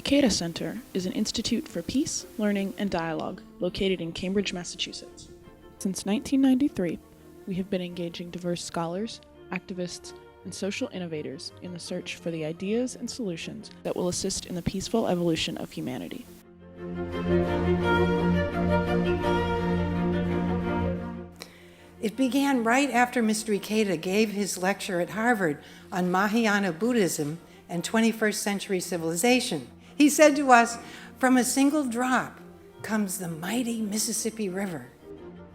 Ikeda Center is an institute for peace, learning, and dialogue located in Cambridge, Massachusetts. Since 1993, we have been engaging diverse scholars, activists, and social innovators in the search for the ideas and solutions that will assist in the peaceful evolution of humanity. It began right after Mr. Ikeda gave his lecture at Harvard on Mahayana Buddhism and 21st century civilization. He said to us, "From a single drop comes the mighty Mississippi River."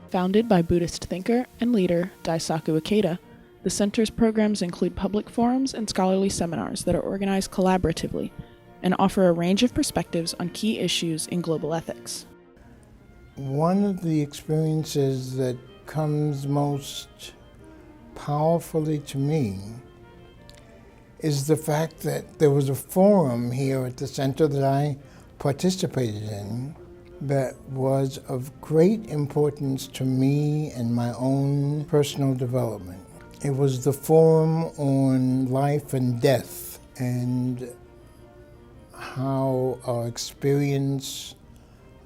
Founded by Buddhist thinker and leader Daisaku Ikeda, the center's programs include public forums and scholarly seminars that are organized collaboratively and offer a range of perspectives on key issues in global ethics. One of the experiences that comes most powerfully to me is the fact that there was a forum here at the center that I participated in that was of great importance to me and my own personal development. It was the forum on life and death and how our experience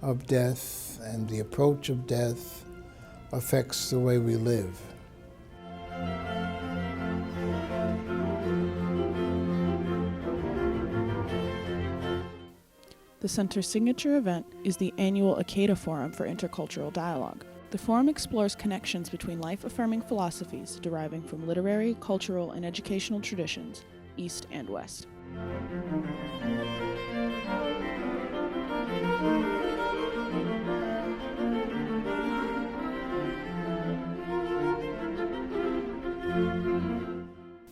of death and the approach of death affects the way we live. The center's signature event is the annual Ikeda Forum for Intercultural Dialogue. The forum explores connections between life-affirming philosophies deriving from literary, cultural, and educational traditions, East and West.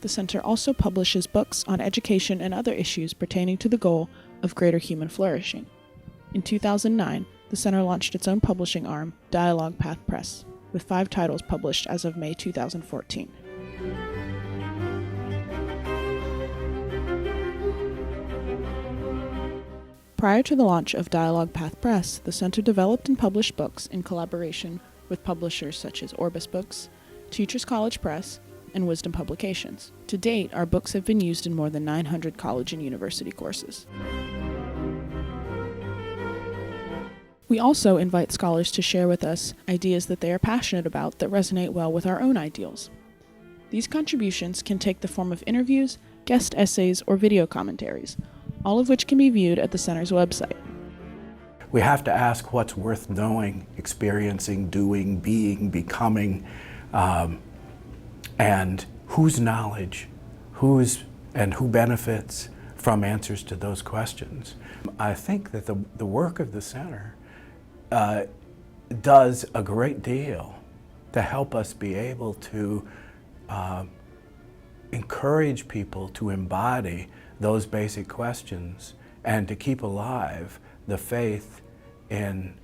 The center also publishes books on education and other issues pertaining to the goal of greater human flourishing. In 2009, the center launched its own publishing arm, Dialogue Path Press, with 5 titles published as of May 2014. Prior to the launch of Dialogue Path Press, the center developed and published books in collaboration with publishers such as Orbis Books, Teachers College Press, and Wisdom Publications. To date, our books have been used in more than 900 college and university courses. We also invite scholars to share with us ideas that they are passionate about that resonate well with our own ideals. These contributions can take the form of interviews, guest essays, or video commentaries, all of which can be viewed at the center's website. We have to ask what's worth knowing, experiencing, doing, being, becoming, and whose knowledge, who benefits from answers to those questions. I think that the work of the center does a great deal to help us be able to encourage people to embody those basic questions and to keep alive the faith in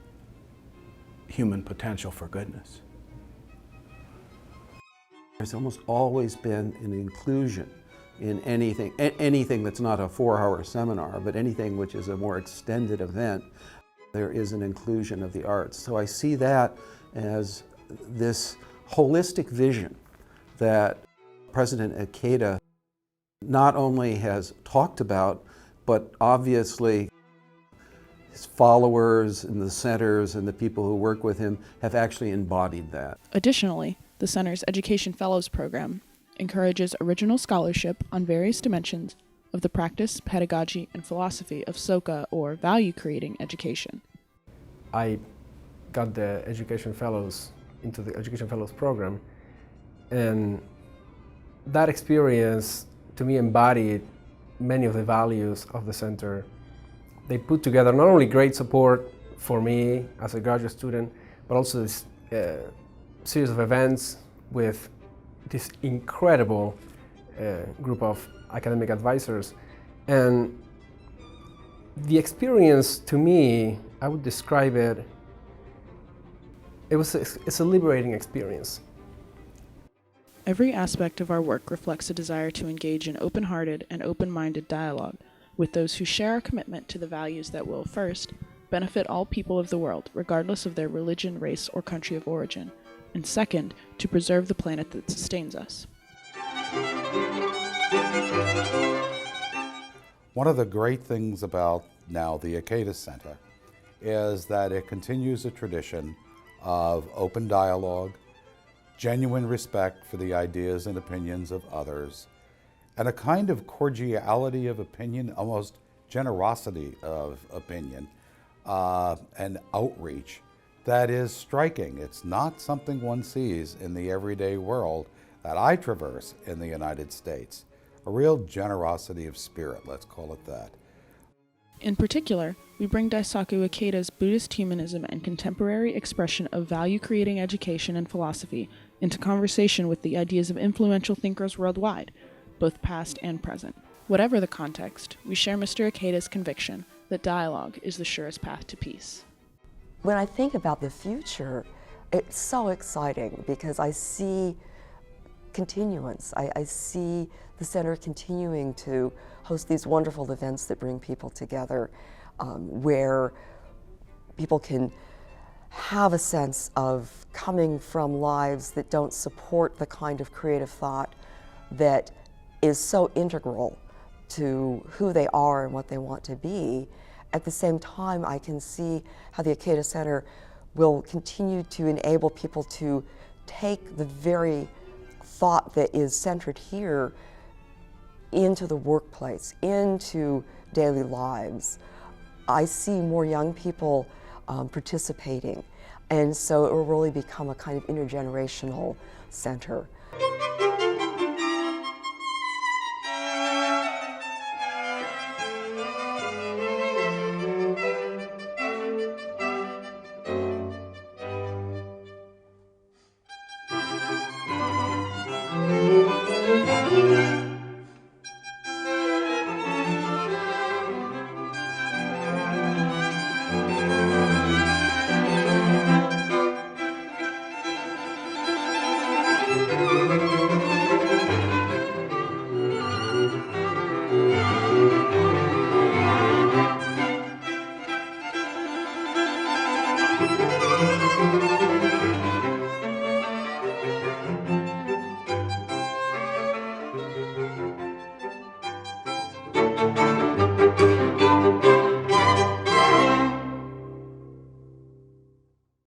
human potential for goodness. There's almost always been an inclusion in anything that's not a 4-hour seminar, but anything which is a more extended event. There is an inclusion of the arts. So I see that as this holistic vision that President Ikeda not only has talked about, but obviously his followers and the centers and the people who work with him have actually embodied that. Additionally, the center's Education Fellows program encourages original scholarship on various dimensions of the practice, pedagogy, and philosophy of Soka, or value-creating education. I got the Education Fellows into the Education Fellows program, and that experience to me embodied many of the values of the center. They put together not only great support for me as a graduate student, but also this series of events with this incredible group of academic advisors. And the experience, to me, I would describe it, it's a liberating experience. Every aspect of our work reflects a desire to engage in open-hearted and open-minded dialogue with those who share our commitment to the values that will, first, benefit all people of the world, regardless of their religion, race, or country of origin, and second, to preserve the planet that sustains us. One of the great things about now the Ikeda Center, is that it continues a tradition of open dialogue, genuine respect for the ideas and opinions of others, and a kind of cordiality of opinion, almost generosity of opinion, and outreach that is striking. It's not something one sees in the everyday world that I traverse in the United States. A real generosity of spirit, let's call it that. In particular, we bring Daisaku Ikeda's Buddhist humanism and contemporary expression of value-creating education and philosophy into conversation with the ideas of influential thinkers worldwide, both past and present. Whatever the context, we share Mr. Ikeda's conviction that dialogue is the surest path to peace. When I think about the future, it's so exciting because I see continuance. I see the center continuing to host these wonderful events that bring people together, where people can have a sense of coming from lives that don't support the kind of creative thought that is so integral to who they are and what they want to be. At the same time, I can see how the Ikeda Center will continue to enable people to take the very thought that is centered here into the workplace, into daily lives. I see more young people participating, and so it will really become a kind of intergenerational center.